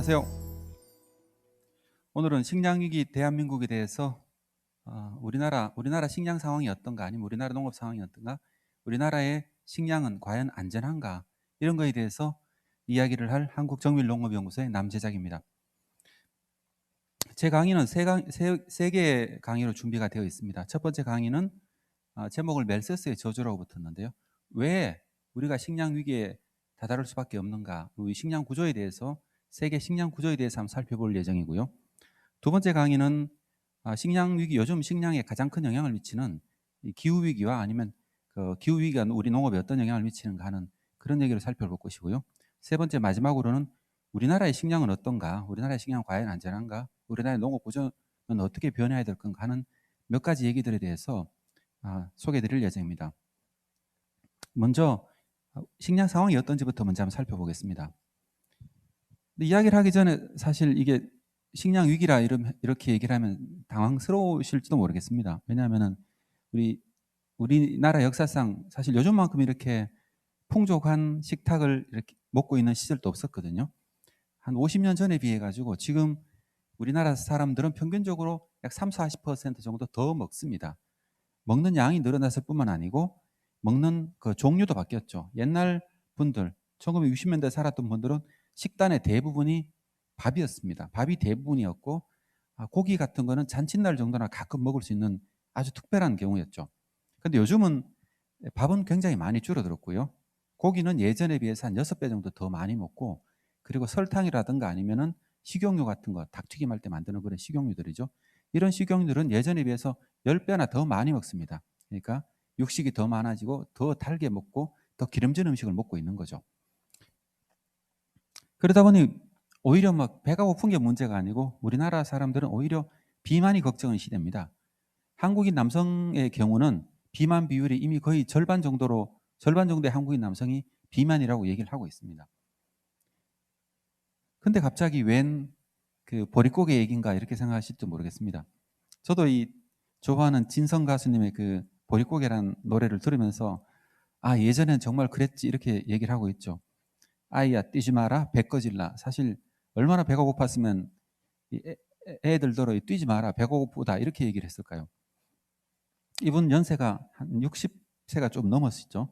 안녕하세요. 오늘은 식량위기 대한민국에 대해서 우리나라 식량 상황이 어떤가, 아니면 우리나라 농업 상황이 어떤가, 우리나라의 식량은 과연 안전한가, 이런 거에 대해서 이야기를 할 한국정밀농업연구소의 남재작입니다. 제 강의는 세 개의 강의로 준비가 되어 있습니다. 첫 번째 강의는 제목을 멜서스의 저주라고 붙었는데요. 왜 우리가 식량 위기에 다다를 수밖에 없는가, 우리 식량 구조에 대해서, 세계 식량 구조에 대해서 한번 살펴볼 예정이고요. 두 번째 강의는 식량 위기, 요즘 식량에 가장 큰 영향을 미치는 기후 위기와, 아니면 그 기후 위기가 우리 농업에 어떤 영향을 미치는가 하는 그런 얘기를 살펴볼 것이고요. 세 번째 마지막으로는 우리나라의 식량은 어떤가, 우리나라의 식량은 과연 안전한가, 우리나라의 농업 구조는 어떻게 변해야 될 건가 하는 몇 가지 얘기들에 대해서 소개해드릴 예정입니다. 먼저 식량 상황이 어떤지부터 먼저 한번 살펴보겠습니다. 근데 이야기를 하기 전에 사실 이게 식량 위기라 이렇게 얘기를 하면 당황스러우실지도 모르겠습니다. 왜냐하면 우리나라 역사상 사실 요즘만큼 이렇게 풍족한 식탁을 이렇게 먹고 있는 시절도 없었거든요. 한 50년 전에 비해 가지고 지금 우리나라 사람들은 평균적으로 약 30~40% 정도 더 먹습니다. 먹는 양이 늘어났을 뿐만 아니고 먹는 그 종류도 바뀌었죠. 옛날 분들, 1960년대 살았던 분들은 식단의 대부분이 밥이었습니다. 밥이 대부분이었고 고기 같은 거는 잔칫날 정도나 가끔 먹을 수 있는 아주 특별한 경우였죠. 근데 요즘은 밥은 굉장히 많이 줄어들었고요. 고기는 예전에 비해서 한 6배 정도 더 많이 먹고, 그리고 설탕이라든가 아니면은 식용유 같은 거, 닭튀김 할 때 만드는 그런 식용유들이죠. 이런 식용유들은 예전에 비해서 10배나 더 많이 먹습니다. 그러니까 육식이 더 많아지고 더 달게 먹고 더 기름진 음식을 먹고 있는 거죠. 그러다 보니 오히려 막 배가 고픈 게 문제가 아니고 우리나라 사람들은 오히려 비만이 걱정의 시대입니다. 한국인 남성의 경우는 비만 비율이 이미 거의 절반 정도의 한국인 남성이 비만이라고 얘기를 하고 있습니다. 근데 갑자기 웬 그 보릿고개 얘기인가 이렇게 생각하실지 모르겠습니다. 저도 이 좋아하는 진성 가수님의 그 보릿고개라는 노래를 들으면서 예전엔 정말 그랬지 이렇게 얘기를 하고 있죠. 아이야 뛰지 마라 배 꺼질라. 사실 얼마나 배가 고팠으면 애들더러 뛰지 마라 배가 고프다 이렇게 얘기를 했을까요? 이분 연세가 한 60세가 좀 넘었죠.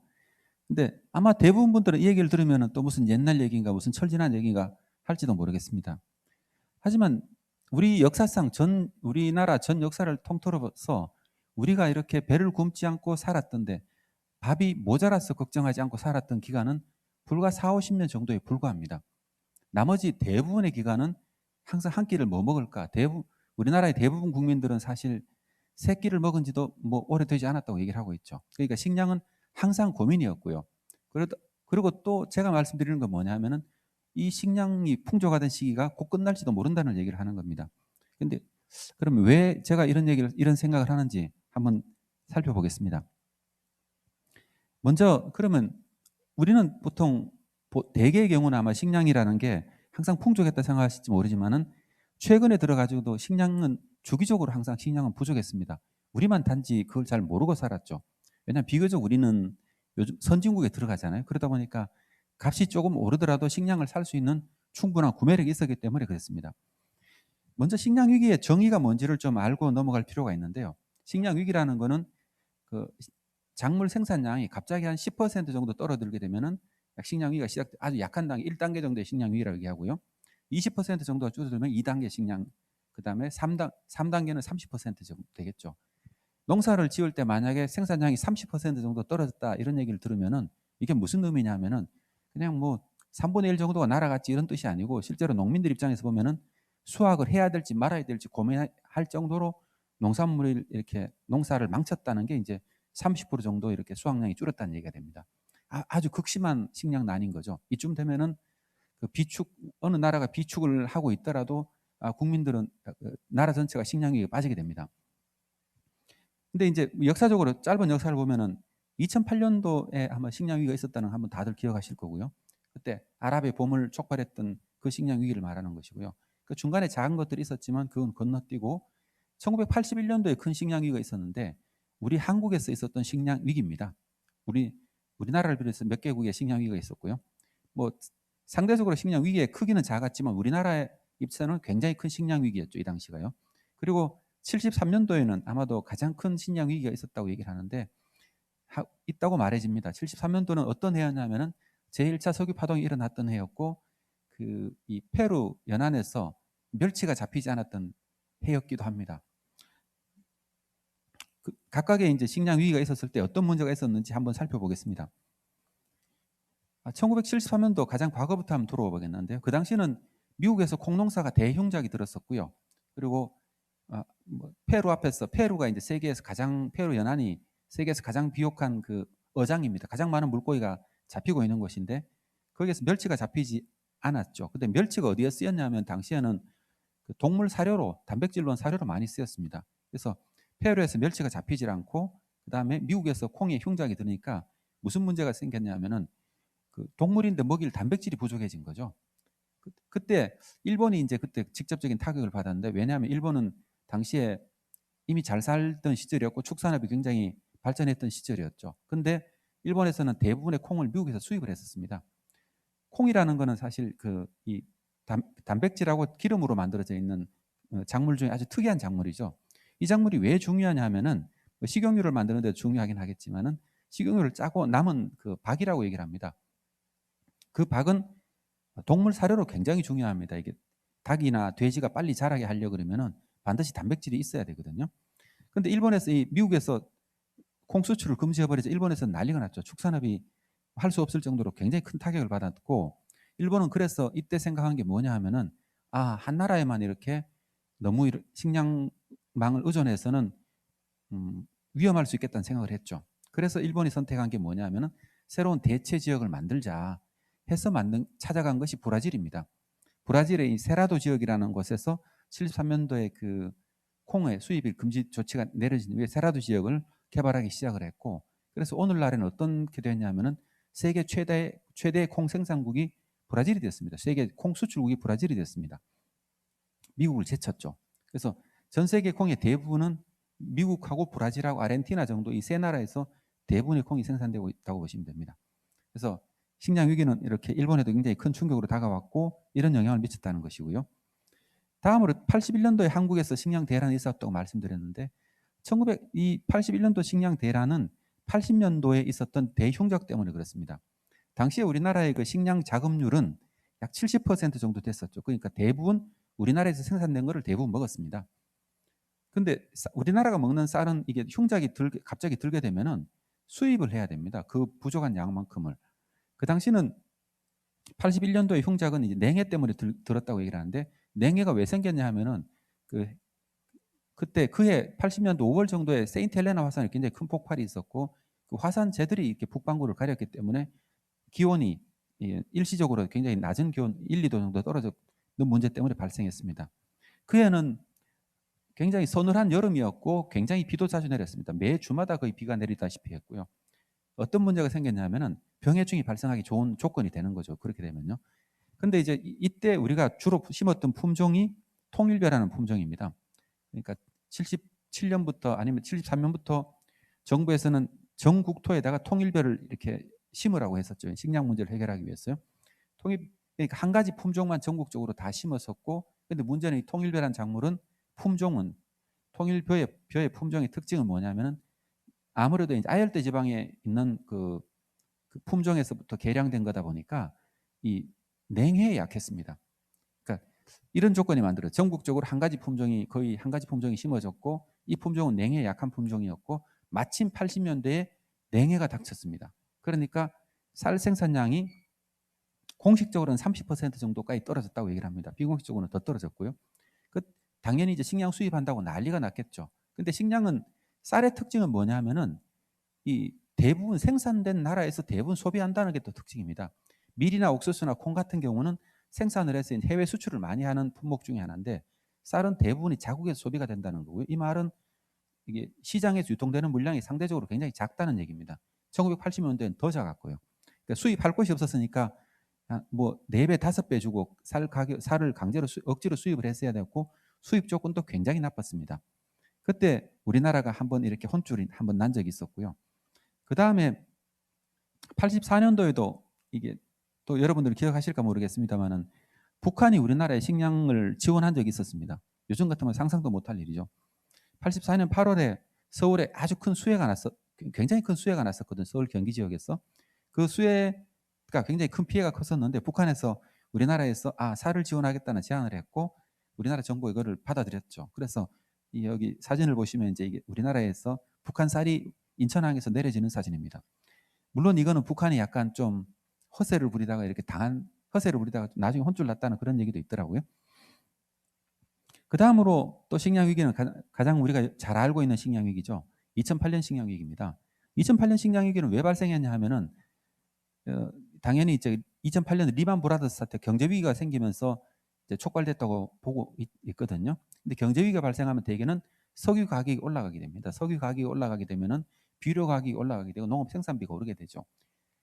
근데 아마 대부분 분들은 이 얘기를 들으면 또 무슨 옛날 얘기인가 무슨 철진한 얘기인가 할지도 모르겠습니다. 하지만 우리 역사상 우리나라 전 역사를 통틀어서 우리가 이렇게 배를 굶지 않고 살았던데, 밥이 모자라서 걱정하지 않고 살았던 기간은 불과 40~50년 정도에 불과합니다. 나머지 대부분의 기간은 항상 한 끼를 뭐 먹을까, 우리나라의 대부분 국민들은 사실 세 끼를 먹은 지도 뭐 오래되지 않았다고 얘기를 하고 있죠. 그러니까 식량은 항상 고민이었고요. 그리고 또 제가 말씀드리는 건 뭐냐면은 이 식량이 풍족하던 시기가 곧 끝날지도 모른다는 얘기를 하는 겁니다. 근데 그러면 왜 제가 이런 생각을 하는지 한번 살펴보겠습니다. 먼저 그러면 우리는 보통 대개의 경우는 아마 식량이라는 게 항상 풍족했다 생각하실지 모르지만은 최근에 들어가지고도 식량은 주기적으로 항상 식량은 부족했습니다. 우리만 단지 그걸 잘 모르고 살았죠. 왜냐하면 비교적 우리는 요즘 선진국에 들어가잖아요. 그러다 보니까 값이 조금 오르더라도 식량을 살 수 있는 충분한 구매력이 있었기 때문에 그랬습니다. 먼저 식량 위기의 정의가 뭔지를 좀 알고 넘어갈 필요가 있는데요. 식량 위기라는 거는 그 작물 생산량이 갑자기 한 10% 정도 떨어들게 되면은 식량 위기가 아주 약한 단계 1단계 정도의 식량 위기라고 얘기하고요. 20% 정도가 줄어들면 2단계 식량, 그다음에 3단계는 30% 정도 되겠죠. 농사를 지을 때 만약에 생산량이 30% 정도 떨어졌다 이런 얘기를 들으면은 이게 무슨 의미냐면은 그냥 뭐 3분의 1 정도가 날아갔지 이런 뜻이 아니고, 실제로 농민들 입장에서 보면은 수확을 해야 될지 말아야 될지 고민할 정도로 농산물을 이렇게 농사를 망쳤다는 게 이제 30% 정도 이렇게 수확량이 줄었다는 얘기가 됩니다. 아주 극심한 식량난인 거죠. 이쯤 되면은 그 어느 나라가 비축을 하고 있더라도 국민들은 나라 전체가 식량위기에 빠지게 됩니다. 근데 이제 역사적으로 짧은 역사를 보면은 2008년도에 한번 식량 위기가 있었다는 거 한번 다들 기억하실 거고요. 그때 아랍의 봄을 촉발했던 그 식량 위기를 말하는 것이고요. 그 중간에 작은 것들이 있었지만 그건 건너뛰고 1981년도에 큰 식량 위기가 있었는데 우리 한국에서 있었던 식량 위기입니다. 우리나라를 비롯해서 몇 개국의 식량 위기가 있었고요. 뭐 상대적으로 식량 위기의 크기는 작았지만 우리나라의 입장은 굉장히 큰 식량 위기였죠. 이 당시가요. 그리고 73년도에는 아마도 가장 큰 식량 위기가 있었다고 얘기를 하는데 있다고 말해집니다. 73년도는 어떤 해였냐면은 제1차 석유 파동이 일어났던 해였고 이 페루 연안에서 멸치가 잡히지 않았던 해였기도 합니다. 각각의 이제 식량 위기가 있었을 때 어떤 문제가 있었는지 한번 살펴보겠습니다. 1973년도 가장 과거부터 한번 들어와 보겠는데요. 그 당시는 미국에서 콩농사가 대흉작이 들었었고요. 그리고 페루 앞에서 페루가 이제 페루 연안이 세계에서 가장 비옥한 그 어장입니다. 가장 많은 물고기가 잡히고 있는 곳인데 거기에서 멸치가 잡히지 않았죠. 근데 멸치가 어디에 쓰였냐면 당시에는 그 동물 사료로 단백질로 사료로 많이 쓰였습니다. 그래서 페루에서 멸치가 잡히질 않고 그다음에 미국에서 콩에 흉작이 들으니까 무슨 문제가 생겼냐면은 그 동물인데 먹일 단백질이 부족해진 거죠. 그때 일본이 이제 그때 직접적인 타격을 받았는데 왜냐하면 일본은 당시에 이미 잘 살던 시절이었고 축산업이 굉장히 발전했던 시절이었죠. 근데 일본에서는 대부분의 콩을 미국에서 수입을 했었습니다. 콩이라는 거는 사실 이 단백질하고 기름으로 만들어져 있는 작물 중에 아주 특이한 작물이죠. 이 작물이 왜 중요하냐 하면은 식용유를 만드는 데 중요하긴 하겠지만은 식용유를 짜고 남은 그 박이라고 얘기를 합니다. 그 박은 동물 사료로 굉장히 중요합니다. 이게 닭이나 돼지가 빨리 자라게 하려고 그러면은 반드시 단백질이 있어야 되거든요. 근데 미국에서 콩 수출을 금지해버려서 일본에서는 난리가 났죠. 축산업이 할 수 없을 정도로 굉장히 큰 타격을 받았고 일본은 그래서 이때 생각한 게 뭐냐 하면은 한 나라에만 이렇게 너무 식량망을 의존해서는 위험할 수 있겠다는 생각을 했죠. 그래서 일본이 선택한 게 뭐냐 하면은 새로운 대체 지역을 만들자 해서 찾아간 것이 브라질입니다. 브라질의 이 세라도 지역이라는 곳에서 73년도에 그 콩의 수입일 금지 조치가 내려진 후에 세라도 지역을 개발하기 시작을 했고 그래서 오늘날에는 어떻게 됐냐면은 세계 최대의 콩 생산국이 브라질이 됐습니다. 세계 콩 수출국이 브라질이 됐습니다. 미국을 제쳤죠. 그래서 전 세계 콩의 대부분은 미국하고 브라질하고 아르헨티나 정도 이 세 나라에서 대부분의 콩이 생산되고 있다고 보시면 됩니다. 그래서 식량 위기는 이렇게 일본에도 굉장히 큰 충격으로 다가왔고 이런 영향을 미쳤다는 것이고요. 다음으로 81년도에 한국에서 식량 대란이 있었다고 말씀드렸는데 81년도 식량 대란은 80년도에 있었던 대흉작 때문에 그렇습니다. 당시에 우리나라의 그 식량 자급률은 약 70% 정도 됐었죠. 그러니까 대부분 우리나라에서 생산된 것을 대부분 먹었습니다. 근데 우리나라가 먹는 쌀은 이게 흉작이 갑자기 들게 되면은 수입을 해야 됩니다. 그 부족한 양만큼을. 그 당시는 81년도에 흉작은 이제 냉해 때문에 들었다고 얘기를 하는데 냉해가 왜 생겼냐 하면은 그때 그해 80년도 5월 정도에 세인트 헬레나 화산에 굉장히 큰 폭발이 있었고 그 화산재들이 이렇게 북반구를 가렸기 때문에 기온이 일시적으로 굉장히 낮은 기온 1, 2도 정도 떨어졌는 문제 때문에 발생했습니다. 그 해는 굉장히 서늘한 여름이었고 굉장히 비도 자주 내렸습니다. 매 주마다 거의 비가 내리다시피 했고요. 어떤 문제가 생겼냐면은 병해충이 발생하기 좋은 조건이 되는 거죠. 그렇게 되면요. 근데 이제 이때 우리가 주로 심었던 품종이 통일벼라는 품종입니다. 그러니까 77년부터 아니면 73년부터 정부에서는 전국토에다가 통일벼를 이렇게 심으라고 했었죠. 식량 문제를 해결하기 위해서요. 그러니까 한 가지 품종만 전국적으로 다 심었었고, 근데 문제는 이 통일벼라는 작물은 통일벼의 품종의 특징은 뭐냐면은 아무래도 이제 아열대 지방에 있는 그 품종에서부터 개량된 거다 보니까 이 냉해에 약했습니다. 그러니까 이런 조건이 만들어 전국적으로 거의 한 가지 품종이 심어졌고 이 품종은 냉해에 약한 품종이었고 마침 80년대에 냉해가 닥쳤습니다. 그러니까 쌀 생산량이 공식적으로는 30% 정도까지 떨어졌다고 얘기를 합니다. 비공식적으로는 더 떨어졌고요. 당연히 이제 식량 수입한다고 난리가 났겠죠. 근데 쌀의 특징은 뭐냐 하면은 이 대부분 생산된 나라에서 대부분 소비한다는 게 또 특징입니다. 밀이나 옥수수나 콩 같은 경우는 생산을 해서 해외 수출을 많이 하는 품목 중에 하나인데 쌀은 대부분이 자국에서 소비가 된다는 거고요. 이 말은 이게 시장에서 유통되는 물량이 상대적으로 굉장히 작다는 얘기입니다. 1980년대는 더 작았고요. 그러니까 수입할 곳이 없었으니까 뭐 4배, 5배 주고 쌀을 강제로 억지로 수입을 했어야 됐고 수입 조건도 굉장히 나빴습니다. 그때 우리나라가 한번 이렇게 혼쭐이 한번 난 적이 있었고요. 그 다음에 84년도에도 이게 또 여러분들 기억하실까 모르겠습니다만은 북한이 우리나라에 식량을 지원한 적이 있었습니다. 요즘 같으면 상상도 못할 일이죠. 84년 8월에 서울에 아주 큰 수해가 굉장히 큰 수해가 났었거든. 서울 경기 지역에서. 그 수해가 굉장히 큰 피해가 컸었는데 북한에서 우리나라에서 쌀을 지원하겠다는 제안을 했고 우리나라 정부가 이거를 받아들였죠. 그래서 여기 사진을 보시면 이제 이게 우리나라에서 북한 쌀이 인천항에서 내려지는 사진입니다. 물론 이거는 북한이 약간 좀 허세를 부리다가 나중에 혼쭐 났다는 그런 얘기도 있더라고요. 그 다음으로 또 식량 위기는 가장 우리가 잘 알고 있는 식량 위기죠. 2008년 식량 위기입니다. 2008년 식량 위기는 왜 발생했냐 하면은 당연히 이제 2008년 리만 브라더스 사태 경제 위기가 생기면서 이제 촉발됐다고 보고 있거든요. 근데 경제 위기가 발생하면 대개는 석유 가격이 올라가게 됩니다. 석유 가격이 올라가게 되면은 비료 가격이 올라가게 되고 농업 생산비가 오르게 되죠.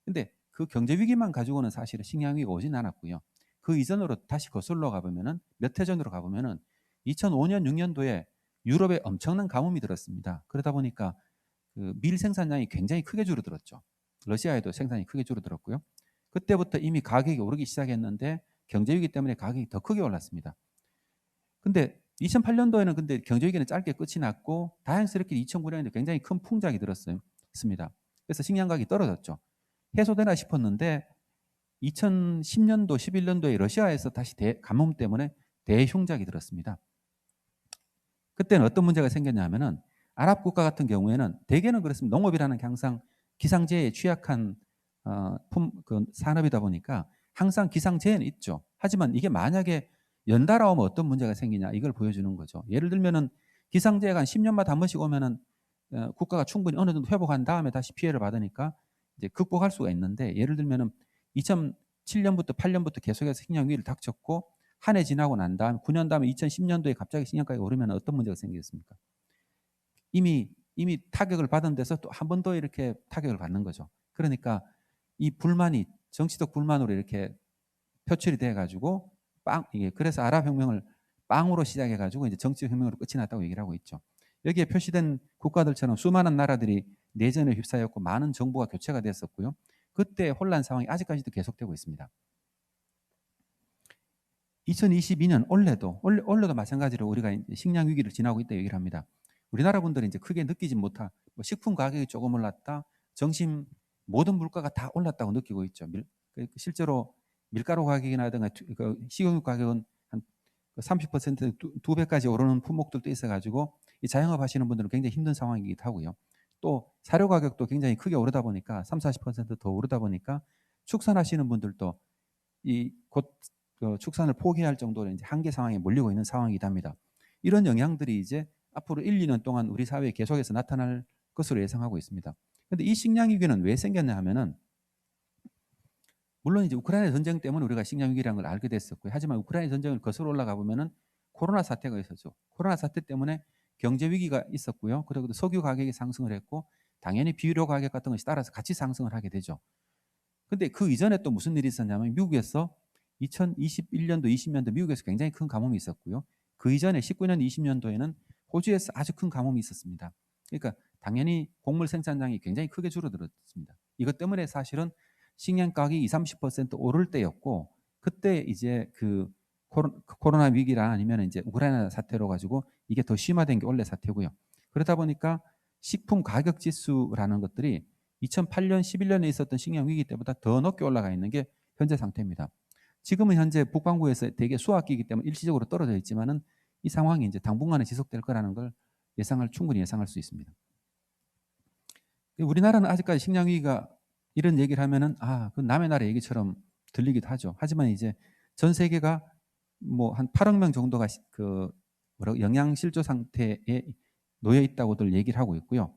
근데 그 경제 위기만 가지고는 사실은 식량 위기가 오진 않았고요. 그 이전으로 다시 거슬러 가보면은 몇 해 전으로 가보면은 2005년 6년도에 유럽에 엄청난 가뭄이 들었습니다. 그러다 보니까 그 밀 생산량이 굉장히 크게 줄어들었죠. 러시아에도 생산이 크게 줄어들었고요. 그때부터 이미 가격이 오르기 시작했는데 경제 위기 때문에 가격이 더 크게 올랐습니다. 근데 2008년도에는 근데 경제 위기는 짧게 끝이 났고 다행스럽게 2009년에 굉장히 큰 풍작이 들었습니다. 그래서 식량 가격이 떨어졌죠. 해소되나 싶었는데 2010년도, 11년도에 러시아에서 다시 가뭄 때문에 대흉작이 들었습니다. 그때는 어떤 문제가 생겼냐 하면은 아랍 국가 같은 경우에는 대개는 그렇습니다. 농업이라는 게 항상 기상재해에 취약한 산업이다 보니까 항상 기상재해는 있죠. 하지만 이게 만약에 연달아 오면 어떤 문제가 생기냐 이걸 보여주는 거죠. 예를 들면은 기상재해가 한 10년마다 한 번씩 오면은 국가가 충분히 어느 정도 회복한 다음에 다시 피해를 받으니까 이제 극복할 수가 있는데 예를 들면은 2007년부터 8년부터 계속해서 식량 위기를 닥쳤고 한 해 지나고 난 다음 9년 다음에 2010년도에 갑자기 식량가격이 오르면 어떤 문제가 생기겠습니까? 이미 타격을 받은 데서 또 한 번 더 이렇게 타격을 받는 거죠. 그러니까 이 불만이 정치적 불만으로 이렇게 표출이 돼 가지고 이게 그래서 아랍 혁명을 빵으로 시작해 가지고 이제 정치적 혁명으로 끝이 났다고 얘기를 하고 있죠. 여기에 표시된 국가들처럼 수많은 나라들이 내전에 휩싸였고 많은 정부가 교체가 됐었고요. 그때 혼란 상황이 아직까지도 계속되고 있습니다. 2022년 올해도 마찬가지로 우리가 식량 위기를 지나고 있다 얘기를 합니다. 우리나라 분들이 이제 크게 느끼지 못한 식품 가격이 조금 올랐다, 정심 모든 물가가 다 올랐다고 느끼고 있죠. 실제로 밀가루 가격이라든가 식용유 가격은 한 30% 두 배까지 오르는 품목들도 있어가지고 이 자영업 하시는 분들은 굉장히 힘든 상황이기도 하고요. 또 사료 가격도 굉장히 크게 오르다 보니까 30-40%더 오르다 보니까 축산하시는 분들도 곧 축산을 포기할 정도로 이제 한계 상황에 몰리고 있는 상황이기도 합니다. 이런 영향들이 이제 앞으로 1, 2년 동안 우리 사회에 계속해서 나타날 것으로 예상하고 있습니다. 그런데 이 식량 위기는 왜 생겼냐 하면은 물론 이제 우크라이나 전쟁 때문에 우리가 식량 위기라는 걸 알게 됐었고요. 하지만 우크라이나 전쟁을 거슬러 올라가 보면은 코로나 사태가 있었죠. 코로나 사태 때문에 경제 위기가 있었고요. 그리고 석유 가격이 상승을 했고 당연히 비료 가격 같은 것이 따라서 같이 상승을 하게 되죠. 근데 그 이전에 또 무슨 일이 있었냐면 미국에서 2021년도, 20년도 미국에서 굉장히 큰 가뭄이 있었고요. 그 이전에 19년, 20년도에는 호주에서 아주 큰 가뭄이 있었습니다. 그러니까 당연히 곡물 생산량이 굉장히 크게 줄어들었습니다. 이것 때문에 사실은 식량 가격이 20-30% 오를 때였고 그때 이제 그 코로나 위기라 아니면 이제 우크라이나 사태로 가지고 이게 더 심화된 게 원래 사태고요. 그러다 보니까 식품 가격 지수라는 것들이 2008년, 11년에 있었던 식량 위기 때보다 더 높게 올라가 있는 게 현재 상태입니다. 지금은 현재 북반구에서 대개 수학기이기 때문에 일시적으로 떨어져 있지만은 이 상황이 이제 당분간에 지속될 거라는 걸 충분히 예상할 수 있습니다. 우리나라는 아직까지 식량 위기가 이런 얘기를 하면은 그 남의 나라 얘기처럼 들리기도 하죠. 하지만 이제 전 세계가 뭐 한 8억 명 정도가 영양 실조 상태에 놓여 있다고들 얘기를 하고 있고요.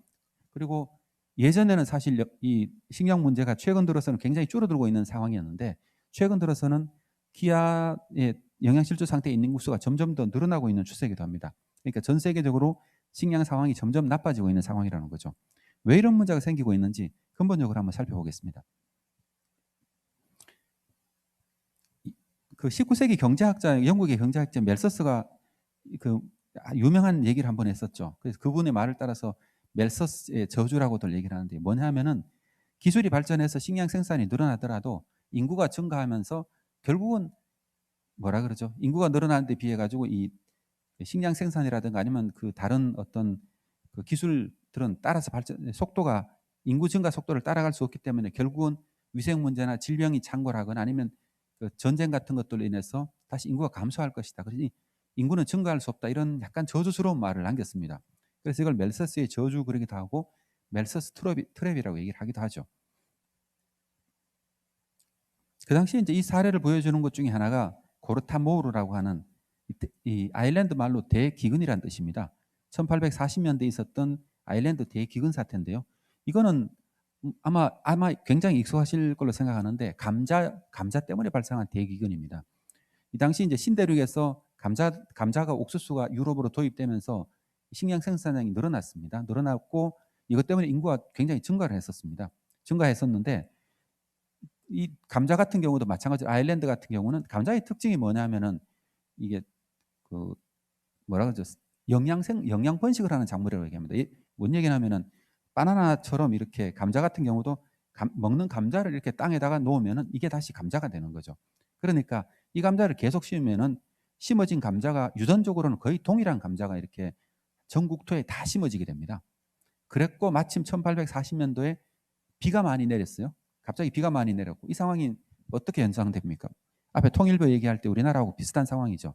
그리고 예전에는 사실 이 식량 문제가 최근 들어서는 굉장히 줄어들고 있는 상황이었는데 최근 들어서는 기아의 영양 실조 상태에 있는 인구수가 점점 더 늘어나고 있는 추세이기도 합니다. 그러니까 전 세계적으로 식량 상황이 점점 나빠지고 있는 상황이라는 거죠. 왜 이런 문제가 생기고 있는지 근본적으로 한번 살펴보겠습니다. 그 19세기 경제학자, 영국의 경제학자 멜서스가 그 유명한 얘기를 한번 했었죠. 그래서 그분의 말을 따라서 멜서스의 저주라고들 얘기를 하는데 뭐냐면은 기술이 발전해서 식량 생산이 늘어나더라도 인구가 증가하면서 결국은 뭐라 그러죠? 인구가 늘어나는 데 비해 가지고 이 식량 생산이라든가 아니면 그 다른 어떤 그 기술들은 따라서 발전 속도가 인구 증가 속도를 따라갈 수 없기 때문에 결국은 위생 문제나 질병이 창궐하거나 아니면 그 전쟁 같은 것들로 인해서 다시 인구가 감소할 것이다. 그러니 인구는 증가할 수 없다. 이런 약간 저주스러운 말을 남겼습니다. 그래서 이걸 멜서스의 저주 그러기도 하고 멜서스 트랩이라고 얘기를 하기도 하죠. 그 당시에 이제 이 사례를 보여주는 것 중에 하나가 고르타모르라고 하는 이 아일랜드 말로 대기근이라는 뜻입니다. 1840년대에 있었던 아일랜드 대기근 사태인데요. 이거는 아마 굉장히 익숙하실 걸로 생각하는데 감자 때문에 발생한 대기근입니다. 이 당시 이제 신대륙에서 감자가 옥수수가 유럽으로 도입되면서 식량 생산량이 늘어났습니다. 늘어났고 이것 때문에 인구가 굉장히 증가를 했었습니다. 증가했었는데 이 감자 같은 경우도 마찬가지로 아일랜드 같은 경우는 감자의 특징이 뭐냐면은 이게 그 뭐라 그러죠? 영양 번식을 하는 작물이라고 얘기합니다. 뭔 얘기냐면은 바나나처럼 이렇게 감자 같은 경우도 먹는 감자를 이렇게 땅에다가 놓으면은 이게 다시 감자가 되는 거죠. 그러니까 이 감자를 계속 심으면은 심어진 감자가 유전적으로는 거의 동일한 감자가 이렇게 전국토에 다 심어지게 됩니다. 그랬고 마침 1840년도에 비가 많이 내렸어요. 갑자기 비가 많이 내렸고 이 상황이 어떻게 연상됩니까? 앞에 통일부 얘기할 때 우리나라하고 비슷한 상황이죠.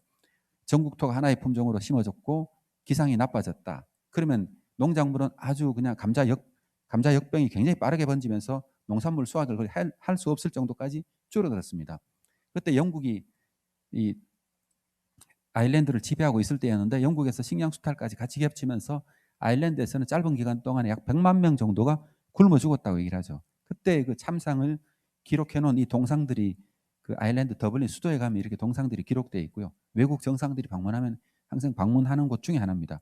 전국토가 하나의 품종으로 심어졌고 기상이 나빠졌다. 그러면 농작물은 아주 그냥 감자 역병이 굉장히 빠르게 번지면서 농산물 수확을 할 수 없을 정도까지 줄어들었습니다. 그때 영국이 이 아일랜드를 지배하고 있을 때였는데 영국에서 식량 수탈까지 같이 겹치면서 아일랜드에서는 짧은 기간 동안에 약 100만 명 정도가 굶어 죽었다고 얘기를 하죠. 그때 그 참상을 기록해 놓은 이 동상들이 그 아일랜드 더블린 수도에 가면 이렇게 동상들이 기록되어 있고요. 외국 정상들이 방문하면 항상 방문하는 곳 중에 하나입니다.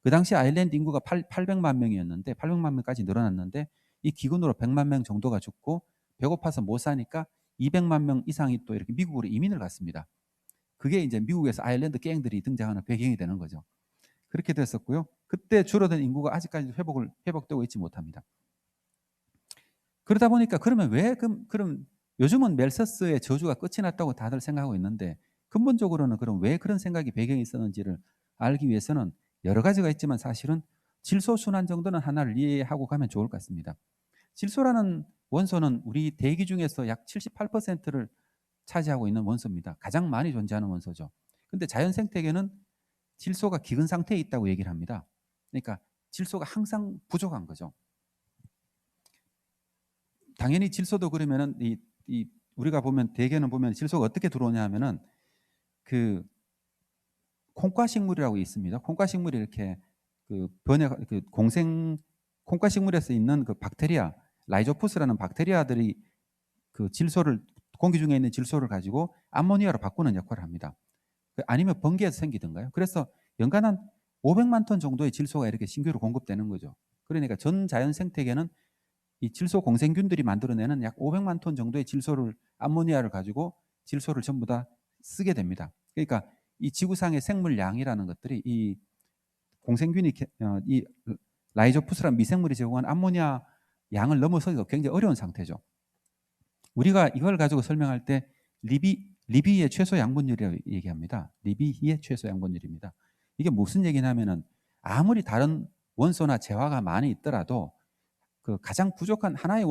그 당시 아일랜드 인구가 800만 명이었는데 800만 명까지 늘어났는데 이 기근으로 100만 명 정도가 죽고 배고파서 못 사니까 200만 명 이상이 또 이렇게 미국으로 이민을 갔습니다. 그게 이제 미국에서 아일랜드 갱들이 등장하는 배경이 되는 거죠. 그렇게 됐었고요. 그때 줄어든 인구가 아직까지 회복되고 있지 못합니다. 그러다 보니까 그러면 왜 그럼 요즘은 멜서스의 저주가 끝이 났다고 다들 생각하고 있는데 근본적으로는 그럼 왜 그런 생각이 배경이 있었는지를 알기 위해서는 여러 가지가 있지만 사실은 질소 순환 정도는 하나를 이해하고 가면 좋을 것 같습니다. 질소라는 원소는 우리 대기 중에서 약 78%를 차지하고 있는 원소입니다. 가장 많이 존재하는 원소죠. 근데 자연 생태계는 질소가 기근 상태에 있다고 얘기를 합니다. 그러니까 질소가 항상 부족한 거죠. 당연히 질소도 그러면은 우리가 보면 대개는 보면 질소가 어떻게 들어오냐 하면은 그 콩과식물이라고 있습니다. 콩과식물이 이렇게 그 콩과식물에서 있는 그 박테리아 라이조푸스라는 박테리아들이 그 질소를 공기 중에 있는 질소를 가지고 암모니아로 바꾸는 역할을 합니다. 아니면 번개에서 생기던가요? 그래서 연간 한 500만 톤 정도의 질소가 이렇게 신규로 공급되는 거죠. 그러니까 전 자연 생태계는 이 질소 공생균들이 만들어내는 약 500만 톤 정도의 질소를 암모니아를 가지고 질소를 전부 다 쓰게 됩니다. 그러니까 이 지구상의 생물량이라는 것들이 이 공생균이 이 라이조푸스라는 미생물이 제공한 암모니아 양을 넘어서기가 굉장히 어려운 상태죠. 우리가 이걸 가지고 설명할 때 리비의 최소 양분율이라고 얘기합니다. 리비의 최소 양분율입니다. 이게 무슨 얘기냐면은 아무리 다른 원소나 재화가 많이 있더라도 그 가장 부족한 하나의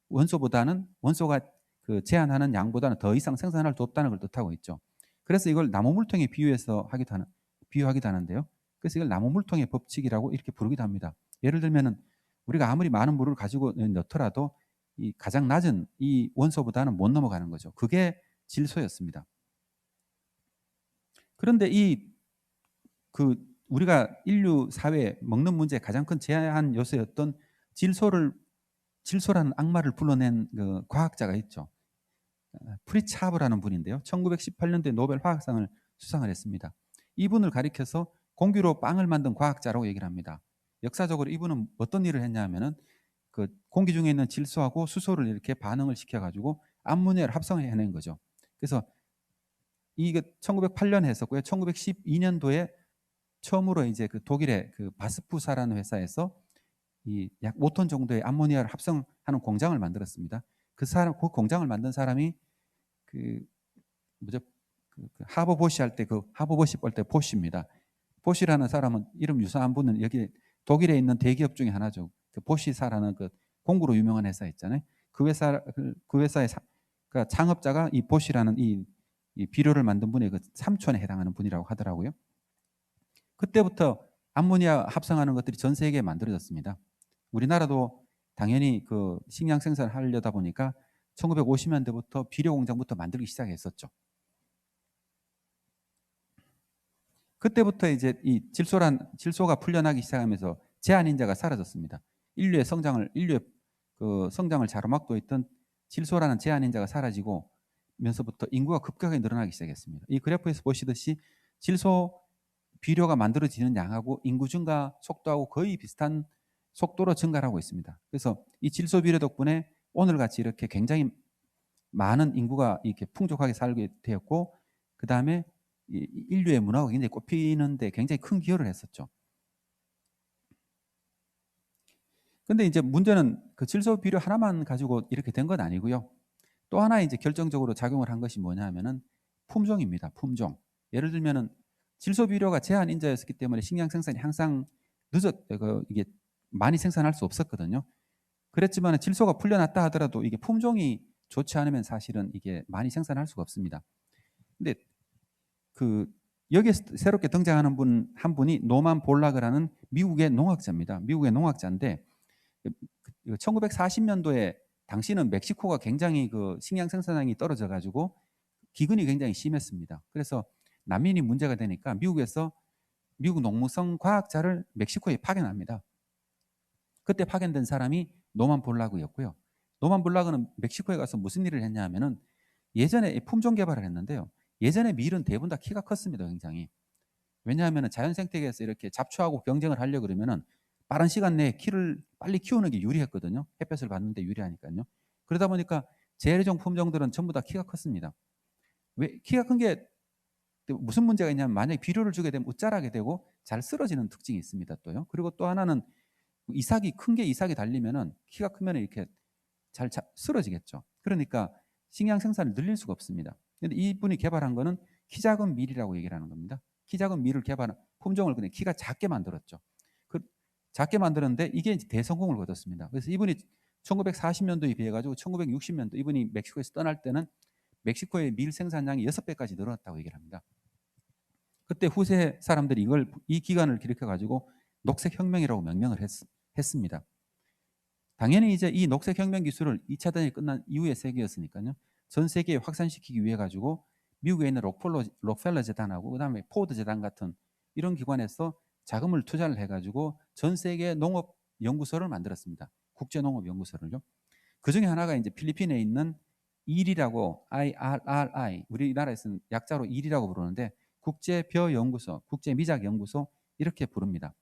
원소보다는 원소가 그 제한하는 양보다는 더 이상 생산할 수 없다는 걸 뜻하고 있죠. 그래서 이걸 나무물통에 비유하기도 하는데요. 그래서 이걸 나무물통의 법칙이라고 이렇게 부르기도 합니다. 예를 들면은 우리가 아무리 많은 물을 가지고 넣더라도 이 가장 낮은 이 원소보다는 못 넘어가는 거죠. 그게 질소였습니다. 그런데 우리가 인류 사회 먹는 문제의 가장 큰 제한 요소였던 질소라는 악마를 불러낸 그 과학자가 있죠. 프리차브라는 분인데요. 1918년도에 노벨 화학상을 수상을 했습니다. 이분을 가리켜서 공기로 빵을 만든 과학자라고 얘기를 합니다. 역사적으로 이분은 어떤 일을 했냐 하면은 그 공기 중에 있는 질소하고 수소를 이렇게 반응을 시켜가지고 암모니아를 합성해낸 거죠. 그래서 이게 1908년에 했었고요. 1912년도에 처음으로 이제 그 독일의 그 바스푸사라는 회사에서 이 약 5톤 정도의 암모니아를 합성하는 공장을 만들었습니다. 그 사람, 그 공장을 만든 사람이 그 뭐죠? 그 하버 보시 할 때 그 하버 보시 볼 때 보시입니다. 보시라는 사람은 이름 유사한 분은 여기 독일에 있는 대기업 중에 하나죠. 그 보시사라는 그 공구로 유명한 회사 있잖아요. 그 회사의 그러니까 창업자가 이 보시라는 이 비료를 만든 분의 그 삼촌에 해당하는 분이라고 하더라고요. 그때부터 암모니아 합성하는 것들이 전 세계에 만들어졌습니다. 우리나라도 당연히 그 식량 생산을 하려다 보니까 1950년대부터 비료 공장부터 만들기 시작했었죠. 그때부터 이제 이 질소가 풀려나기 시작하면서 제한인자가 사라졌습니다. 인류의 그 성장을 가로막고 있던 질소라는 제한인자가 사라지고 면서부터 인구가 급격하게 늘어나기 시작했습니다. 이 그래프에서 보시듯이 질소 비료가 만들어지는 양하고 인구 증가 속도하고 거의 비슷한 속도로 증가를 하고 있습니다. 그래서 이 질소 비료 덕분에 오늘같이 이렇게 굉장히 많은 인구가 이렇게 풍족하게 살게 되었고, 그 다음에 인류의 문화가 굉장히 꽃피는데 굉장히 큰 기여를 했었죠. 근데 이제 문제는 그 질소 비료 하나만 가지고 이렇게 된 건 아니고요. 또 하나 이제 결정적으로 작용을 한 것이 뭐냐 하면은 품종입니다. 품종. 예를 들면은 질소 비료가 제한 인자였기 때문에 식량 생산이 항상 이게 많이 생산할 수 없었거든요. 그랬지만 질소가 풀려났다 하더라도 이게 품종이 좋지 않으면 사실은 이게 많이 생산할 수가 없습니다. 근데 그 여기에 새롭게 등장하는 한 분이 노만 볼락이라는 미국의 농학자입니다. 미국의 농학자인데 1940년도에 당시는 멕시코가 굉장히 그 식량 생산량이 떨어져 가지고 기근이 굉장히 심했습니다. 그래서 난민이 문제가 되니까 미국에서 미국 농무성 과학자를 멕시코에 파견합니다. 그때 파견된 사람이 노만 볼라그였고요. 노만 볼라그는 멕시코에 가서 무슨 일을 했냐 하면은 예전에 품종 개발을 했는데요. 예전에 밀은 대부분 다 키가 컸습니다. 굉장히. 왜냐하면 자연 생태계에서 이렇게 잡초하고 경쟁을 하려고 그러면은 빠른 시간 내에 키를 빨리 키우는 게 유리했거든요. 햇볕을 받는데 유리하니까요. 그러다 보니까 재래종 품종들은 전부 다 키가 컸습니다. 왜 키가 큰 게 무슨 문제가 있냐면 만약에 비료를 주게 되면 웃자라게 되고 잘 쓰러지는 특징이 있습니다. 또요. 그리고 또 하나는 큰 게 이삭이 달리면은 키가 크면 이렇게 잘 쓰러지겠죠. 그러니까 식량 생산을 늘릴 수가 없습니다. 근데 이분이 개발한 거는 키 작은 밀이라고 얘기를 하는 겁니다. 키 작은 밀을 개발한 품종을 그냥 키가 작게 만들었죠. 그 작게 만들었는데 이게 이제 대성공을 거뒀습니다. 그래서 이분이 1940년도에 비해 가지고 1960년도 이분이 멕시코에서 떠날 때는 멕시코의 밀 생산량이 6배까지 늘어났다고 얘기를 합니다. 그때 후세 사람들이 이 기간을 기록해 가지고 녹색혁명이라고 명명을 했습니다. 당연히 이제 이 녹색혁명 기술을 2차 대전이 끝난 이후의 세계였으니까요. 전 세계에 확산시키기 위해 가지고 미국에 있는 록펠러 재단하고 그다음에 포드 재단 같은 이런 기관에서 자금을 투자를 해가지고 전 세계 농업 연구소를 만들었습니다. 국제 농업 연구소를요. 그 중에 하나가 이제 필리핀에 있는 IRI라고 IRRI 우리나라에서는 약자로 IRI라고 부르는데 국제 벼 연구소, 국제 미작 연구소 이렇게 부릅니다.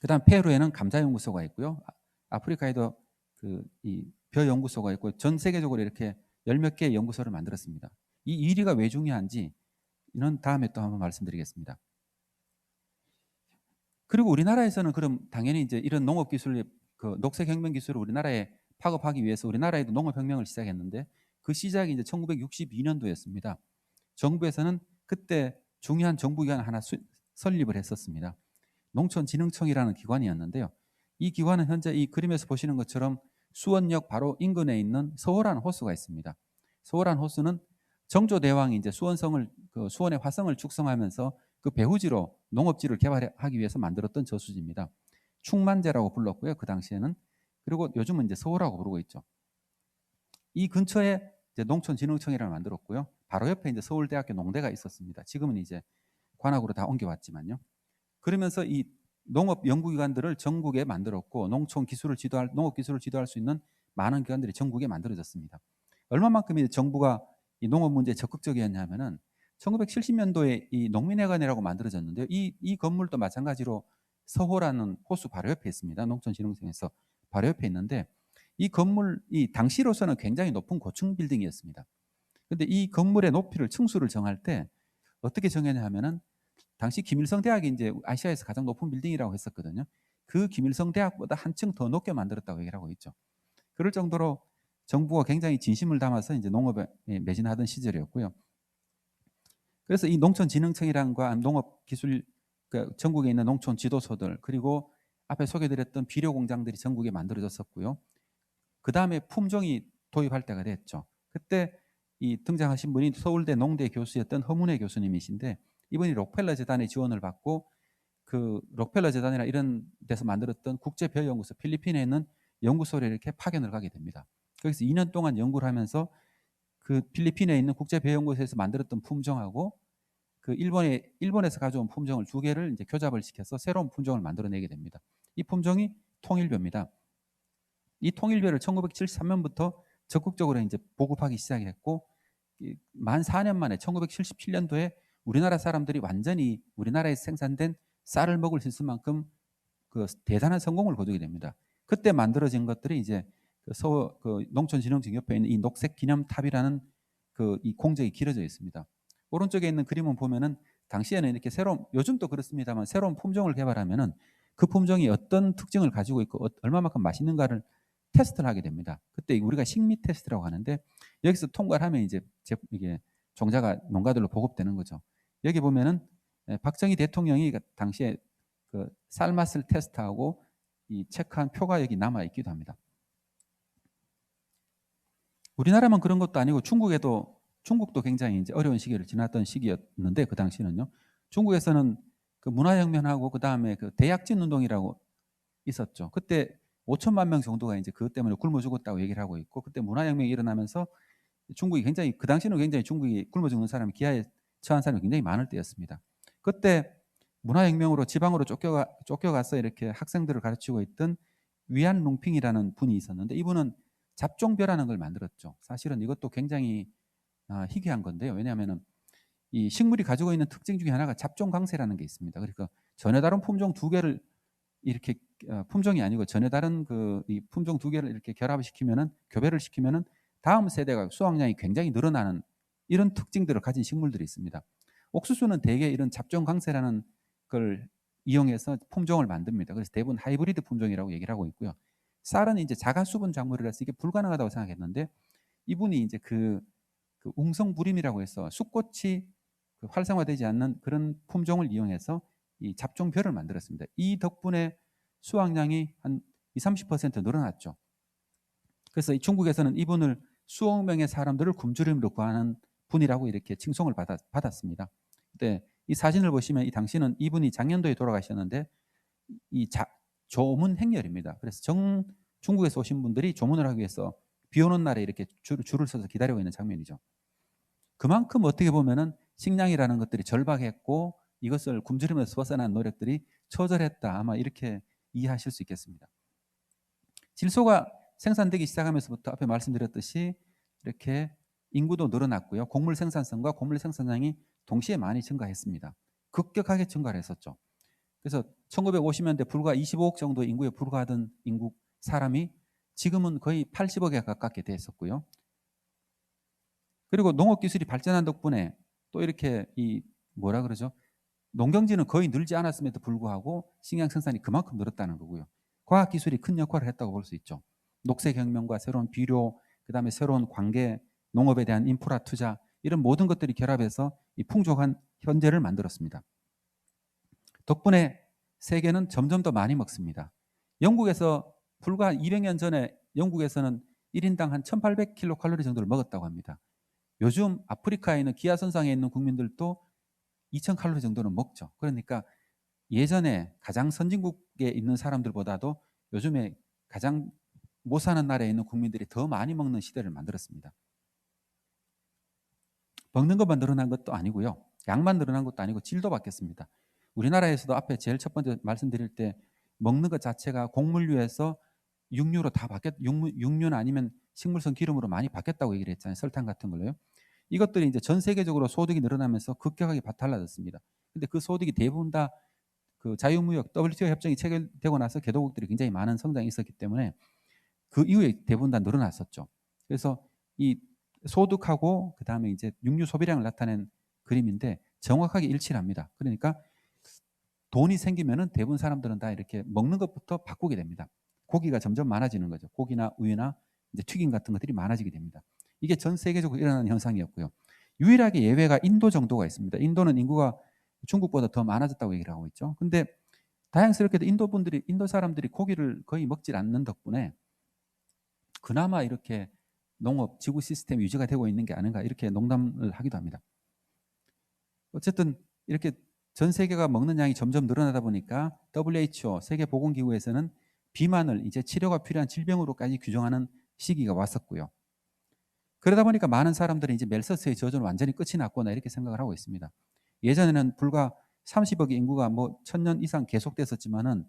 그다음 페루에는 감자 연구소가 있고요. 아프리카에도 이 벼 연구소가 있고 전 세계적으로 이렇게 열 몇 개의 연구소를 만들었습니다. 이 IRI가 왜 중요한지 이는 다음에 또 한번 말씀드리겠습니다. 그리고 우리나라에서는 그럼 당연히 이제 이런 농업 기술, 그 녹색 혁명 기술을 우리나라에 파급하기 위해서 우리나라에도 농업 혁명을 시작했는데 그 시작이 이제 1962년도였습니다. 정부에서는 그때 중요한 정부기관 하나 설립을 했었습니다. 농촌진흥청이라는 기관이었는데요. 이 기관은 현재 이 그림에서 보시는 것처럼 수원역 바로 인근에 있는 서호란 호수가 있습니다. 서호란 호수는 정조대왕이 이제 수원의 화성을 축성하면서 그 배후지로 농업지를 개발하기 위해서 만들었던 저수지입니다. 충만제라고 불렀고요. 그 당시에는. 그리고 요즘은 이제 서호라고 부르고 있죠. 이 근처에 이제 농촌진흥청이라는 만들었고요. 바로 옆에 이제 서울대학교 농대가 있었습니다. 지금은 이제 관악으로 다 옮겨왔지만요. 그러면서 이 농업 연구기관들을 전국에 만들었고 농업 기술을 지도할 수 있는 많은 기관들이 전국에 만들어졌습니다. 얼마만큼 이제 정부가 이 농업 문제에 적극적이었냐면은 1970년도에 이 농민회관이라고 만들어졌는데요. 이 건물도 마찬가지로 서호라는 호수 바로 옆에 있습니다. 농촌진흥청에서 바로 옆에 있는데 이 건물이 당시로서는 굉장히 높은 고층 빌딩이었습니다. 그런데 이 건물의 높이를 층수를 정할 때 어떻게 정했냐 하면은 당시 김일성 대학이 이제 아시아에서 가장 높은 빌딩이라고 했었거든요. 그 김일성 대학보다 한층 더 높게 만들었다고 얘기를 하고 있죠. 그럴 정도로 정부가 굉장히 진심을 담아서 이제 농업에 매진하던 시절이었고요. 그래서 이 농촌진흥청이란과 농업기술, 그러니까 전국에 있는 농촌 지도소들, 그리고 앞에 소개드렸던 비료 공장들이 전국에 만들어졌었고요. 그 다음에 품종이 도입할 때가 됐죠. 그때 이 등장하신 분이 서울대 농대 교수였던 허문회 교수님이신데, 이분이 록펠러 재단의 지원을 받고 그 록펠러 재단이나 이런 데서 만들었던 국제벼연구소, 필리핀에 있는 연구소를 이렇게 파견을 가게 됩니다. 거기서 2년 동안 연구를 하면서 그 필리핀에 있는 국제벼연구소에서 만들었던 품종하고 그 일본에서 가져온 품종을 2개를 이제 교잡을 시켜서 새로운 품종을 만들어내게 됩니다. 이 품종이 통일벼입니다. 이 통일벼를 1973년부터 적극적으로 이제 보급하기 시작했고, 만 4년 만에 1977년도에 우리나라 사람들이 완전히 우리나라에서 생산된 쌀을 먹을 수 있을 만큼 그 대단한 성공을 거두게 됩니다. 그때 만들어진 것들이 이제 그 농촌진흥청 옆에 있는 이 녹색 기념탑이라는 그 이 공적이 길어져 있습니다. 오른쪽에 있는 그림을 보면은 당시에는 이렇게 새로운, 요즘도 그렇습니다만 새로운 품종을 개발하면은 그 품종이 어떤 특징을 가지고 있고 얼마만큼 맛있는가를 테스트를 하게 됩니다. 그때 우리가 식미 테스트라고 하는데, 여기서 통과를 하면 이제 이게 종자가 농가들로 보급되는 거죠. 여기 보면은 박정희 대통령이 당시에 그 쌀맛을 테스트하고 이 체크한 표가 여기 남아 있기도 합니다. 우리나라만 그런 것도 아니고 중국도 굉장히 이제 어려운 시기를 지났던 시기였는데, 그 당시는요. 중국에서는 그 문화혁명하고 그 다음에 그 대약진 운동이라고 있었죠. 그때 5천만 명 정도가 이제 그것 때문에 굶어 죽었다고 얘기를 하고 있고, 그때 문화혁명이 일어나면서 중국이 굉장히, 그 당시는 굉장히 중국이 굶어 죽는 사람이, 기아에 처한 사람이 굉장히 많을 때였습니다. 그때 문화혁명으로 지방으로 쫓겨가서 이렇게 학생들을 가르치고 있던 위안 룽핑이라는 분이 있었는데, 이분은 잡종벼라는 걸 만들었죠. 사실은 이것도 굉장히 희귀한 건데요. 왜냐하면은 이 식물이 가지고 있는 특징 중에 하나가 잡종 강세라는 게 있습니다. 그러니까 전혀 다른 품종 2개를 이렇게 품종이 아니고 전혀 다른 이 품종 2개를 이렇게 결합을 시키면은, 교배를 시키면은 다음 세대가 수확량이 굉장히 늘어나는 이런 특징들을 가진 식물들이 있습니다. 옥수수는 대개 이런 잡종 강세라는 걸 이용해서 품종을 만듭니다. 그래서 대부분 하이브리드 품종이라고 얘기를 하고 있고요. 쌀은 이제 자가수분 작물이라서 이게 불가능하다고 생각했는데, 이분이 이제 그 웅성부림이라고 해서 숫꽃이 활성화되지 않는 그런 품종을 이용해서 이 잡종벼를 만들었습니다. 이 덕분에 수확량이 한 20-30% 늘어났죠. 그래서 이 중국에서는 이분을 수억 명의 사람들을 굶주림으로 구하는 분이라고 이렇게 칭송을 받았습니다. 근데 이 사진을 보시면 이 당시는 이분이 작년도에 돌아가셨는데, 이 조문 행렬입니다. 그래서 중국에서 오신 분들이 조문을 하기 위해서 비 오는 날에 이렇게 줄을 서서 기다리고 있는 장면이죠. 그만큼 어떻게 보면은 식량이라는 것들이 절박했고, 이것을 굶주림에서 벗어난 노력들이 처절했다, 아마 이렇게 이해하실 수 있겠습니다. 질소가 생산되기 시작하면서부터 앞에 말씀드렸듯이 이렇게 인구도 늘어났고요. 곡물 생산성과 곡물 생산량이 동시에 많이 증가했습니다. 급격하게 증가를 했었죠. 그래서 1950년대 불과 25억 정도 인구에 불과하던 인구 사람이 지금은 거의 80억에 가깝게 됐었고요. 그리고 농업 기술이 발전한 덕분에 또 이렇게 뭐라 그러죠? 농경지는 거의 늘지 않았음에도 불구하고 식량 생산이 그만큼 늘었다는 거고요. 과학 기술이 큰 역할을 했다고 볼 수 있죠. 녹색 혁명과 새로운 비료, 그다음에 새로운 관계, 농업에 대한 인프라 투자, 이런 모든 것들이 결합해서 이 풍족한 현재를 만들었습니다. 덕분에 세계는 점점 더 많이 먹습니다. 영국에서 불과 200년 전에 영국에서는 1인당 한 1800kcal 정도를 먹었다고 합니다. 요즘 아프리카에 있는 기아선상에 있는 국민들도 2000칼로리 정도는 먹죠. 그러니까 예전에 가장 선진국에 있는 사람들보다도 요즘에 가장 못 사는 나라에 있는 국민들이 더 많이 먹는 시대를 만들었습니다. 먹는 것만 늘어난 것도 아니고요. 양만 늘어난 것도 아니고 질도 바뀌었습니다. 우리나라에서도 앞에 제일 첫 번째 말씀드릴 때 먹는 것 자체가 곡물류에서 육류로 다 육류나 아니면 식물성 기름으로 많이 바뀌었다고 얘기를 했잖아요. 설탕 같은 걸로요. 이것들이 이제 전 세계적으로 소득이 늘어나면서 급격하게 달라졌습니다. 근데 그 소득이 대부분 다 그 자유무역 WTO 협정이 체결되고 나서 개도국들이 굉장히 많은 성장이 있었기 때문에 그 이후에 대부분 다 늘어났었죠. 그래서 이 소득하고 그다음에 이제 육류 소비량을 나타낸 그림인데 정확하게 일치를 합니다. 그러니까 돈이 생기면은 대부분 사람들은 다 이렇게 먹는 것부터 바꾸게 됩니다. 고기가 점점 많아지는 거죠. 고기나 우유나 이제 튀김 같은 것들이 많아지게 됩니다. 이게 전 세계적으로 일어나는 현상이었고요. 유일하게 예외가 인도 정도가 있습니다. 인도는 인구가 중국보다 더 많아졌다고 얘기를 하고 있죠. 근데 다행스럽게도 인도 사람들이 고기를 거의 먹질 않는 덕분에 그나마 이렇게 농업 지구 시스템이 유지가 되고 있는 게 아닌가 이렇게 농담을 하기도 합니다. 어쨌든 이렇게 전 세계가 먹는 양이 점점 늘어나다 보니까 WHO 세계보건기구에서는 비만을 이제 치료가 필요한 질병으로까지 규정하는 시기가 왔었고요. 그러다 보니까 많은 사람들은 이제 멜서스의 저주는 완전히 끝이 났구나 이렇게 생각을 하고 있습니다. 예전에는 불과 30억의 인구가 뭐 1000년 이상 계속됐었지만은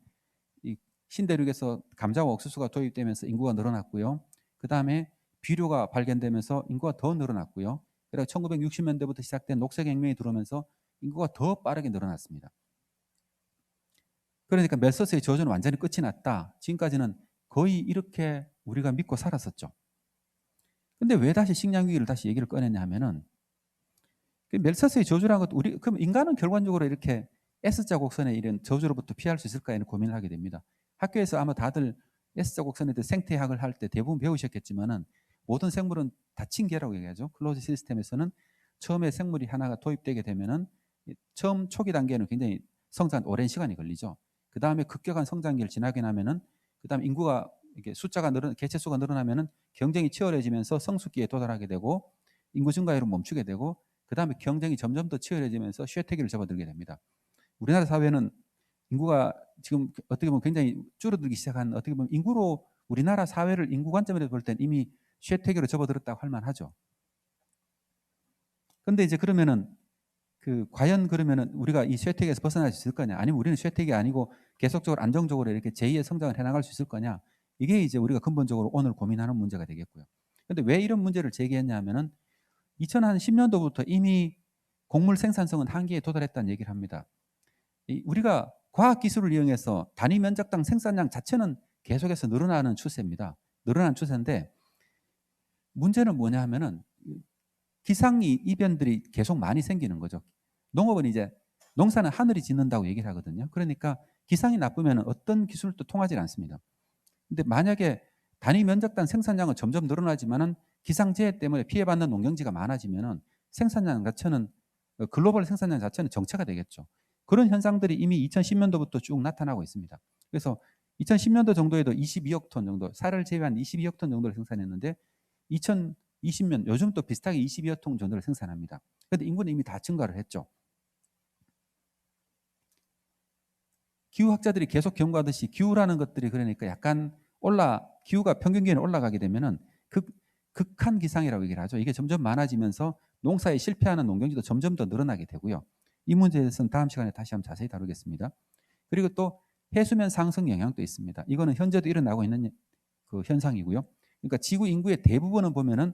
이 신대륙에서 감자와 옥수수가 도입되면서 인구가 늘어났고요. 그 다음에 비료가 발견되면서 인구가 더 늘어났고요. 그리고 1960년대부터 시작된 녹색혁명이 들어오면서 인구가 더 빠르게 늘어났습니다. 그러니까 멜서스의 저주는 완전히 끝이 났다. 지금까지는 거의 이렇게 우리가 믿고 살았었죠. 근데 왜 다시 식량 위기를 다시 얘기를 꺼냈냐 하면은 멜서스의 저주라는 것도 그럼 인간은 결과적으로 이렇게 S자 곡선의 이런 저주로부터 피할 수 있을까? 이런 고민을 하게 됩니다. 학교에서 아마 다들 S자 곡선에 대해 생태학을 할 때 대부분 배우셨겠지만은 모든 생물은 닫힌 개라고 얘기하죠. 클로즈 시스템에서는 처음에 생물이 하나가 도입되게 되면은 처음 초기 단계는 굉장히 성장 오랜 시간이 걸리죠. 그 다음에 급격한 성장기를 지나게 나면은 그 다음 인구가 이렇게 개체수가 늘어나면은 경쟁이 치열해지면서 성숙기에 도달하게 되고 인구 증가율은 멈추게 되고 그 다음에 경쟁이 점점 더 치열해지면서 쇠퇴기를 접어들게 됩니다. 우리나라 사회는 인구가 지금 어떻게 보면 굉장히 줄어들기 시작한 어떻게 보면 우리나라 사회를 인구 관점에서 볼 땐 이미 쇠퇴기로 접어들었다고 할 만하죠. 근데 이제 그러면은 과연 그러면은 우리가 이 쇠퇴기에서 벗어날 수 있을 거냐? 아니면 우리는 쇠퇴기 아니고 계속적으로 안정적으로 이렇게 제2의 성장을 해나갈 수 있을 거냐? 이게 이제 우리가 근본적으로 오늘 고민하는 문제가 되겠고요. 근데 왜 이런 문제를 제기했냐 하면은 2010년도부터 이미 곡물 생산성은 한계에 도달했다는 얘기를 합니다. 우리가 과학기술을 이용해서 단위 면적당 생산량 자체는 계속해서 늘어나는 추세입니다. 늘어나는 추세인데 문제는 뭐냐 하면은 기상이 이변들이 계속 많이 생기는 거죠. 농업은 이제 농사는 하늘이 짓는다고 얘기를 하거든요. 그러니까 기상이 나쁘면 어떤 기술도 통하지 않습니다. 근데 만약에 단위 면적당 생산량은 점점 늘어나지만은 기상재해 때문에 피해받는 농경지가 많아지면은 생산량 자체는 글로벌 생산량 자체는 정체가 되겠죠. 그런 현상들이 이미 2010년도부터 쭉 나타나고 있습니다. 그래서 2010년도 정도에도 22억 톤 정도, 쌀을 제외한 22억 톤 정도를 생산했는데 2020년 요즘 또 비슷하게 22억 톤 정도를 생산합니다. 그런데 인구는 이미 다 증가를 했죠. 기후학자들이 계속 경고하듯이 기후라는 것들이 그러니까 약간 기후가 평균 기온이 올라가게 되면은 극한 기상이라고 얘기를 하죠. 이게 점점 많아지면서 농사에 실패하는 농경지도 점점 더 늘어나게 되고요. 이 문제에 대해서는 다음 시간에 다시 한번 자세히 다루겠습니다. 그리고 또 해수면 상승 영향도 있습니다. 이거는 현재도 일어나고 있는 그 현상이고요. 그러니까 지구 인구의 대부분은 보면은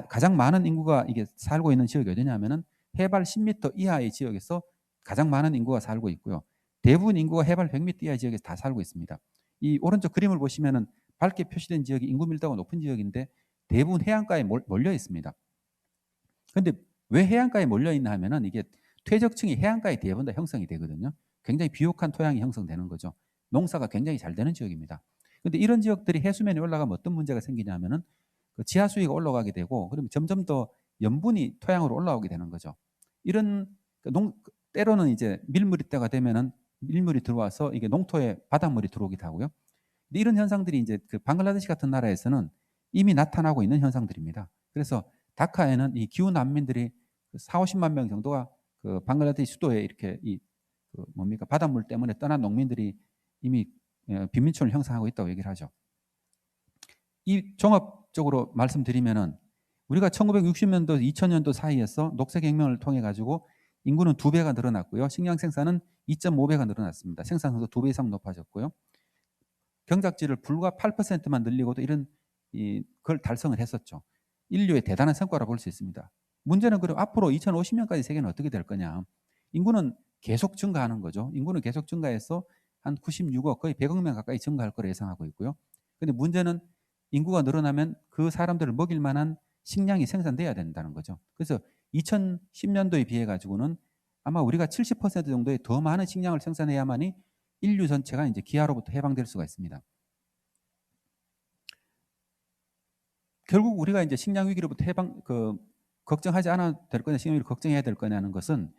가장 많은 인구가 이게 살고 있는 지역이 어디냐면은 해발 10m 이하의 지역에서 가장 많은 인구가 살고 있고요. 대부분 인구가 해발 100m 이하의 지역에서 다 살고 있습니다. 이 오른쪽 그림을 보시면은 밝게 표시된 지역이 인구 밀도가 높은 지역인데 대부분 해안가에 몰려 있습니다. 그런데 왜 해안가에 몰려 있나 하면은 이게 퇴적층이 해안가에 대부분 다 형성이 되거든요. 굉장히 비옥한 토양이 형성되는 거죠. 농사가 굉장히 잘 되는 지역입니다. 그런데 이런 지역들이 해수면이 올라가면 어떤 문제가 생기냐 하면은 그 지하 수위가 올라가게 되고 그러면 점점 더 염분이 토양으로 올라오게 되는 거죠. 이런 때로는 이제 밀물이 때가 되면은 밀물이 들어와서 이게 농토에 바닷물이 들어오기도 하고요. 이런 현상들이 이제 그 방글라데시 같은 나라에서는 이미 나타나고 있는 현상들입니다. 그래서 다카에는 이 기후 난민들이 4, 50만 명 정도가 그 방글라데시 수도에 이렇게 바닷물 때문에 떠난 농민들이 이미 빈민촌을 형성하고 있다고 얘기를 하죠. 이 종합적으로 말씀드리면은 우리가 1960년도, 2000년도 사이에서 녹색혁명을 통해 가지고 인구는 2배가 늘어났고요. 식량 생산은 2.5배가 늘어났습니다. 생산성도 2배 이상 높아졌고요. 경작지를 불과 8%만 늘리고도 그걸 달성을 했었죠. 인류의 대단한 성과라 볼 수 있습니다. 문제는 그럼 앞으로 2050년까지 세계는 어떻게 될 거냐. 인구는 계속 증가하는 거죠. 인구는 계속 증가해서 한 96억, 거의 100억 명 가까이 증가할 거로 예상하고 있고요. 근데 문제는 인구가 늘어나면 그 사람들을 먹일 만한 식량이 생산돼야 된다는 거죠. 그래서 2010년도에 비해 가지고는 아마 우리가 70% 정도의 더 많은 식량을 생산해야만이 인류 전체가 이제 기아로부터 해방될 수가 있습니다. 결국 우리가 이제 식량 위기로부터 걱정하지 않아도 될 거냐, 식량 위기를 걱정해야 될 거냐는 것은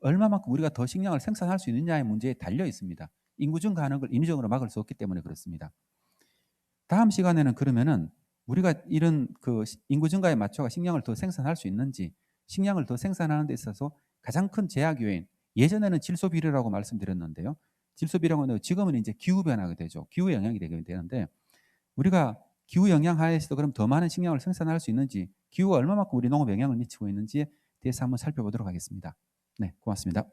얼마만큼 우리가 더 식량을 생산할 수 있느냐의 문제에 달려 있습니다. 인구 증가하는 걸 인위적으로 막을 수 없기 때문에 그렇습니다. 다음 시간에는 그러면은 우리가 이런 인구 증가에 맞춰서 식량을 더 생산할 수 있는지, 식량을 더 생산하는 데 있어서 가장 큰 제약 요인, 예전에는 질소 비료라고 말씀드렸는데요. 질소 비료는 지금은 이제 기후 변화가 되죠. 기후 영향이 되게 되는데, 우리가 기후 영향 하에서도 그럼 더 많은 식량을 생산할 수 있는지, 기후가 얼마만큼 우리 농업에 영향을 미치고 있는지에 대해서 한번 살펴보도록 하겠습니다. 네, 고맙습니다.